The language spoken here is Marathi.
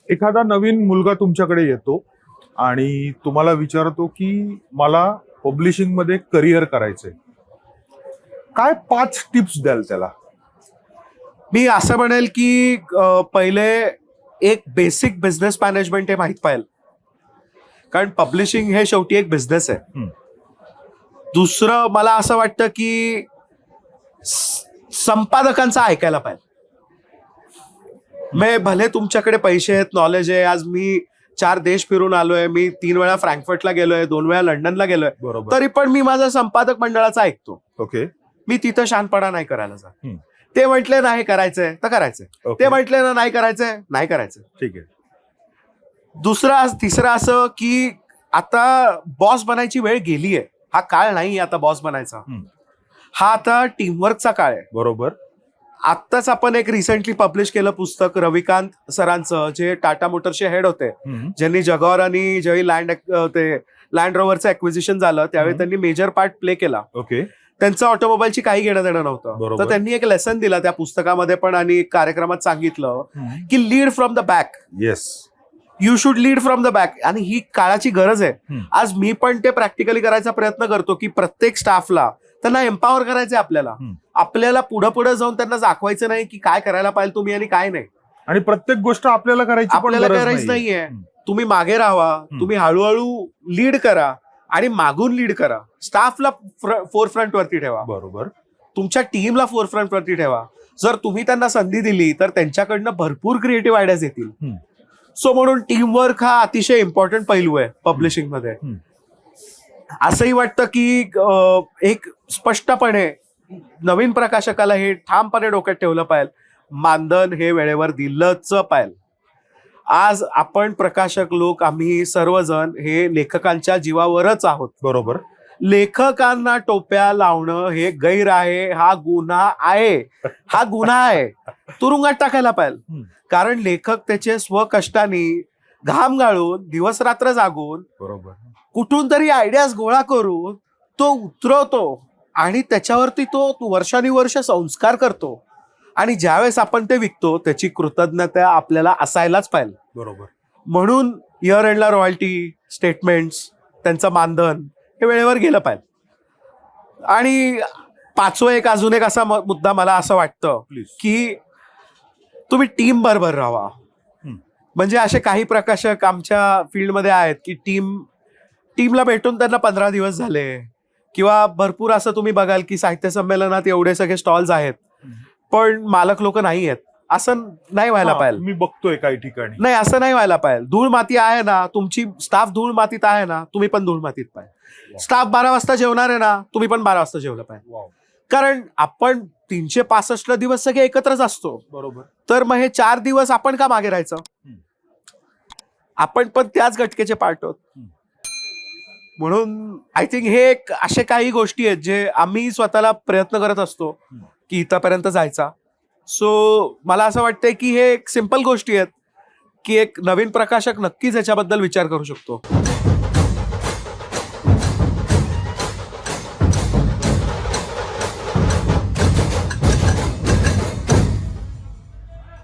एखादा नवीन मुलगा तुमच्याकडे येतो आणि तुम्हाला विचारतो की मला पब्लिशिंग मध्ये करिअर करायचंय, काय 5 टिप्स द्याल त्याला? मी असं म्हणेल की पहिले एक बेसिक बिझनेस मॅनेजमेंट हे माहीत पाहिजे, कारण पब्लिशिंग हे शेवटी एक बिझनेस आहे. दुसरं मला असं वाटतं की संपादकांचं ऐकायला पाहिजे. भले तुमच्याकडे पैसे आहेत, नॉलेज आहे. आज मी 4 देश फिरून आलोय, मी 3 वेळा फ्रँकफर्टला गेलोय, 2 वेळा लंडनला गेलोय, बरोबर. तरी पण मी माझा संपादक मंडळाचा ऐकतो. ओके. मी तिथं शानपणा नाही करायला जात. ते म्हटले नाही करायचंय तर करायचंय, ते म्हटले ना नाही करायचंय नाही करायचंय. ठीक आहे. तिसरं असं की आता बॉस बनायची वेळ गेलीय. हा काळ नाही आता बॉस बनायचा. हा आता टीमवर्कचा काळ आहे. बरोबर. आत्ताच आपण एक रिसेंटली पब्लिश केलं पुस्तक रविकांत सरांचं, जे टाटा मोटर्सचे हेड होते, ज्यांनी जगॉर आणि ज्यावेळी लँड रोव्हरचं ऍक्विजिशन झालं त्यावेळी त्यांनी मेजर पार्ट प्ले केला. ओके. त्यांचं ऑटोमोबाईलची काही घेणं देणं नव्हतं. बरोबर. तर त्यांनी एक लेसन दिला त्या पुस्तकामध्ये पण आणि कार्यक्रमात सांगितलं की lead from the back. Yes, you should lead from the back. आणि ही काळाची गरज आहे. आज मी पण ते प्रॅक्टिकली करायचा प्रयत्न करतो की प्रत्येक स्टाफला त्यांना एम्पॉवर करायचंय. आपल्याला पुढे जाऊन त्यांना दाखवायचं नाही की काय करायला पाहिजे तुम्ही आणि काय नाही. आणि प्रत्येक गोष्ट आपल्याला करायची नाहीये. तुम्ही मागे राहा, तुम्ही हळूहळू लीड करा आणि मागून लीड करा. स्टाफला फोरफ्रंट वरती ठेवा. बरोबर. तुमच्या टीमला फोरफ्रंट वरती ठेवा. जर तुम्ही त्यांना संधी दिली तर त्यांच्याकडनं भरपूर क्रिएटिव्ह आयडियाज येतील. सो म्हणून टीमवर्क हा अतिशय इम्पॉर्टंट पैलू आहे पब्लिशिंग मध्ये. असंही वाटतं की एक स्पष्टपणे नवीन प्रकाशकाला हे ठामपणे डोक्यात ठेवलं पाहिजे, मानधन हे वेळेवर दिलंच पाहिजे. आज आपण प्रकाशक लोक, आम्ही सर्वजण हे लेखकांच्या जीवावरच आहोत. बरोबर. लेखकांना टोप्या लावणं हे गैर आहे, हा गुन्हा आहे. तुरुंगात टाकायला पाहिजे. कारण लेखक त्याचे स्वकष्टाने घाम गाळून दिवस रात्र जागून बरोबर कुठून तरी आयडियाज गोळा करून तो उतरवतो आणि त्याच्यावरती तो वर्षानुवर्ष संस्कार करतो. आणि ज्यावेळेस आपण ते विकतो त्याची कृतज्ञता आपल्याला असायलाच पाहिजे. बरोबर. म्हणून इयर एंडला रॉयल्टी स्टेटमेंट्स, त्यांचं मानधन हे वेळेवर गेलं पाहिजे. आणि अजून एक असा मुद्दा मला असं वाटतं की तुम्ही टीम बरोबर राहा. म्हणजे असे काही प्रकाशक आमच्या फील्डमध्ये आहेत की टीमला भेटून त्यांना 15 दिवस झाले, किंवा भरपूर असं तुम्ही बघाल की साहित्य संमेलनात एवढे सगळे स्टॉल्स आहेत पण मालक लोक नाही आहेत. असं नाही व्हायला पाहिजे. मी बघतोय काही ठिकाणी. नाही, असं नाही व्हायला पाहिजे. धूळ माती आहे ना, तुमची स्टाफ धूळ मातीत आहे ना, तुम्ही पण धूळ मातीत पाहिजे. स्टाफ 12 वाजता जेवणार आहे ना, तुम्ही पण 12 वाजता जेवलं पाहिजे. कारण आपण 365 दिवस सगळे एकत्रच असतो. बरोबर. तर मग हे 4 दिवस आपण का मागे राहायचं? आपण पण त्याच घटकेचे पार्ट आहोत. म्हणून आय थिंक हे असे काही गोष्टी आहेत जे आम्ही स्वतःला प्रयत्न करत असतो की इथपर्यंत जायचा. सो मला असं वाटतंय की हे एक सिंपल गोष्टी आहेत की एक नवीन प्रकाशक नक्कीच याच्याबद्दल विचार करू शकतो.